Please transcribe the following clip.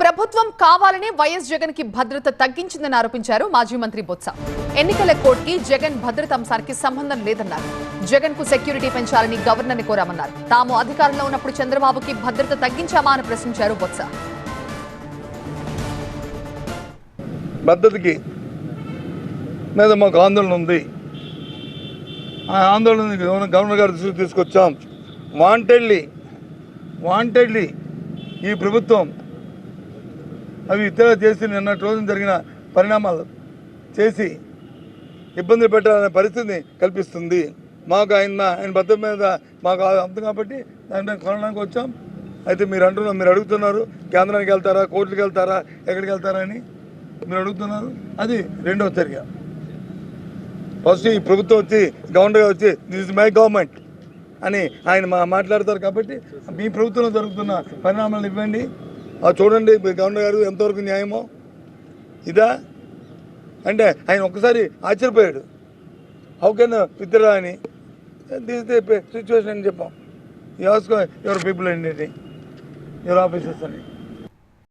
ప్రభుత్వం కావాలని వైఎస్ జగన్ కి భద్రత తగ్గించిందని ఆరోపించారు మాజీ మంత్రి బొత్స. ఎన్నికల కోడ్కి జగన్ భద్రత అంశానికి సంబంధం లేదన్నారు. జగన్ కు సెక్యూరిటీ పెంచాలని గవర్నర్ ని కోరామన్నారు. తాము అధికారంలో ఉన్నప్పుడు చంద్రబాబుకి భద్రత తగ్గించామా అని ప్రశ్నించారు బొత్స. భద్రతకి మీద మాకు ఆందోళన ఉంది. ఆ ఆందోళన గవర్నర్ గారి దృష్టికి తీసుకొచ్చాం. వాంటెడ్లీ ఈ ప్రభుత్వం అవి ఇతర చేసి నిన్నటి రోజున జరిగిన పరిణామాలు చేసి ఇబ్బందులు పెట్టాలనే పరిస్థితిని కల్పిస్తుంది. మాకు ఆయన భద్రత మీద మాకు అంతం కాబట్టి దాన్ని కొనడానికి వచ్చాం. అయితే మీరు అడుగుతున్నారు కేంద్రానికి వెళ్తారా, కోర్టులకు వెళ్తారా, ఎక్కడికి వెళ్తారా అని మీరు అడుగుతున్నారు. అది రెండవ చర్య. ఫస్ట్ ఈ ప్రభుత్వం వచ్చి గవర్నర్ గారు వచ్చి దిస్ ఇస్ మై గవర్నమెంట్ అని ఆయన మాట్లాడతారు. కాబట్టి మీ ప్రభుత్వంలో జరుగుతున్న పరిణామాలను ఇవ్వండి, చూడండి గవర్నర్ గారు ఎంతవరకు న్యాయమో ఇదా అంటే. ఆయన ఒక్కసారి ఆశ్చర్యపోయాడు, హౌ కెన్ విత్డ్రా అని. దిస్ ది సిచ్యువేషన్ అని చెప్పాం. You ask your people and your officers అని.